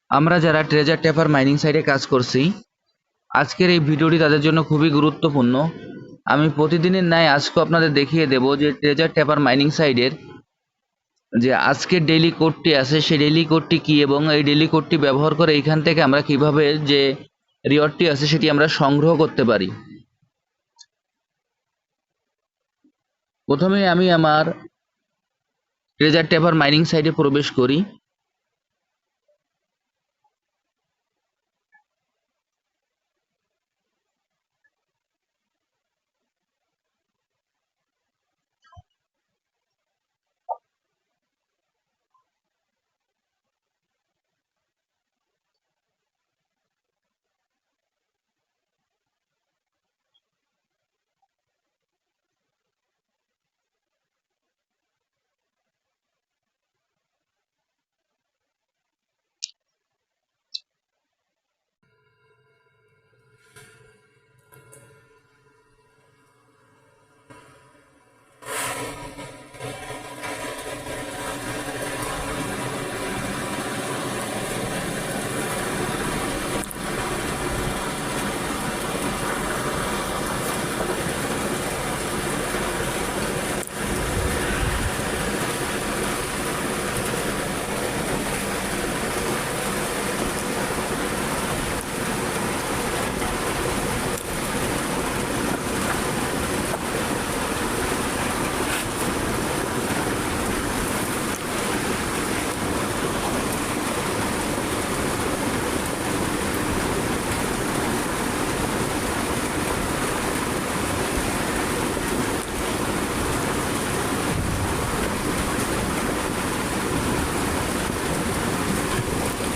আমরা যারা ট্রেজার ট্যাপার মাইনিং সাইটে কাজ করছি, আজকের এই ভিডিওটি তাদের জন্য খুবই গুরুত্বপূর্ণ। আমি প্রতিদিনের ন্যায় আজকে আপনাদের দেখিয়ে দেব যে ট্রেজার ট্যাপার মাইনিং সাইটের যে আজকের ডেইলি কোডটি আছে সেই ডেইলি কোডটি কি, এবং এই ডেইলি কোডটি ব্যবহার করে এখান থেকে আমরা কিভাবে যে রিওয়ার্ডটি আছে সেটি আমরা সংগ্রহ করতে পারি। প্রথমে আমি আমার ট্রেজার ট্যাপার মাইনিং সাইটে প্রবেশ করি।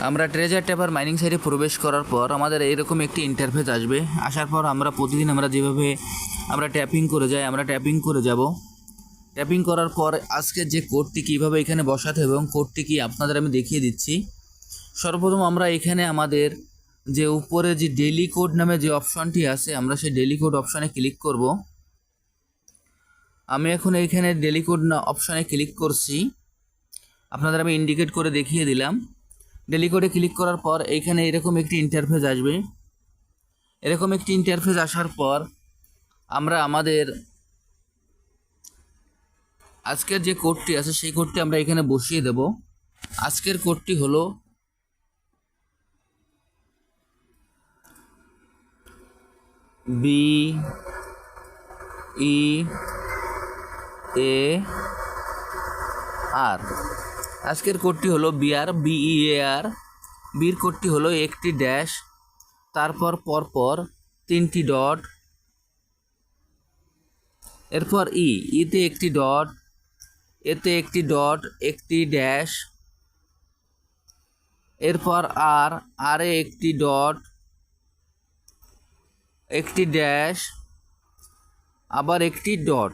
আমরা ট্রেজার ট্যাপার মাইনিং সাইটে প্রবেশ করার পর আমাদের এরকম একটি ইন্টারফেস আসবে। আসার পর আমরা প্রতিদিন আমরা যেভাবে আমরা ট্যাপিং করে যাই, আমরা ট্যাপিং করে যাব। ট্যাপিং করার পর আজকের যে কোডটি কীভাবে এখানে বসাতে হবে এবং কোডটি কি আপনাদের আমি দেখিয়ে দিচ্ছি। সর্বপ্রথম আমরা এখানে আমাদের যে উপরে যে ডেইলি কোড নামে যে অপশনটি আছে, আমরা সেই ডেইলি কোড অপশানে ক্লিক করব। আমি এখন এইখানে ডেইলি কোড অপশানে ক্লিক করছি, আপনাদের আমি ইন্ডিকেট করে দেখিয়ে দিলাম। ডেইলি কোডে ক্লিক করার পর এইখানে এরকম একটি ইন্টারফেস আসবে। এরকম একটি ইন্টারফেস আসার পর আমরা আমাদের আজকের যে কোডটি আছে সেই কোডটি আমরা এখানে বসিয়ে দেব। আজকের কোডটি হলো BEAR। আজকের কোডটি হলো BEAR। বির কোডটি হলো একটি ড্যাশ, তারপর পরপর 3টি ডট, এরপর ইতে একটি ডট, এতে একটি ডট, একটি ড্যাশ, এরপর আরে একটি ডট, একটি ড্যাশ, আবার একটি ডট।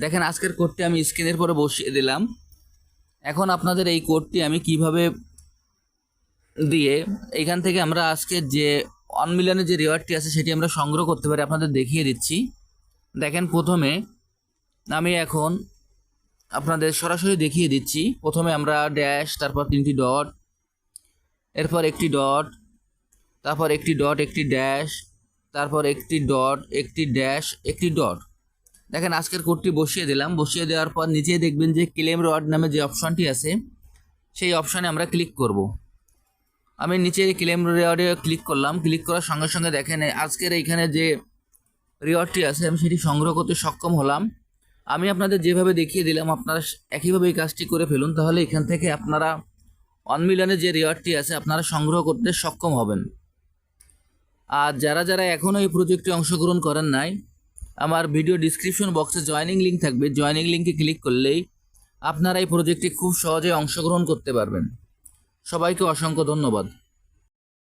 দেখেন আজকের কোডটি আমি স্ক্রিনের পরে বসিয়ে দিলাম। এখন আপনাদের এই কোডটি আমি কিভাবে দিয়ে এখান থেকে আমরা আজকের যে 1 মিলিয়নের যে রিওয়ার্ডটি আছে সেটি আমরা সংগ্রহ করতে পারি আপনাদের দেখিয়ে দিচ্ছি। দেখেন প্রথমে আমি এখন আপনাদের সরাসরি দেখিয়ে দিচ্ছি। প্রথমে আমরা ড্যাশ, তারপর 3টি ডট, এরপর একটি ডট, তারপর একটি ডট, একটি ড্যাশ, তারপর একটি ডট, একটি ড্যাশ, একটি ডট। দেখেন আজকের কোডটি বসিয়ে দিলাম। বসিয়ে দেওয়ার পর নিচে দেখবেন যে ক্লেম রিওয়ার্ড নামে যে অপশনটি আছে সেই অপশানে আমরা ক্লিক করব। আমি নিচে ক্লেম রিওয়ার্ডে ক্লিক করলাম। ক্লিক করার সঙ্গে সঙ্গে দেখেন আজকের এইখানে যে রিওয়ার্ডটি আছে আমি সেটি সংগ্রহ করতে সক্ষম হলাম। আমি আপনাদের যেভাবে দেখিয়ে দিলাম আপনারা একইভাবে এই কাজটি করে ফেলুন, তাহলে এখান থেকে আপনারা 1 মিলিয়নের যে রিওয়ার্ডটি আছে আপনারা সংগ্রহ করতে সক্ষম হবেন। আর যারা যারা এখনও এই প্রজেক্টে অংশগ্রহণ করেন নাই, আমার ভিডিও ডিসক্রিপশন বক্সে জয়েনিং লিঙ্ক থাকবে, জয়েনিং লিঙ্কে ক্লিক করলেই আপনারা এই প্রজেক্টে খুব সহজে অংশগ্রহণ করতে পারবেন। সবাইকে অসংখ্য ধন্যবাদ।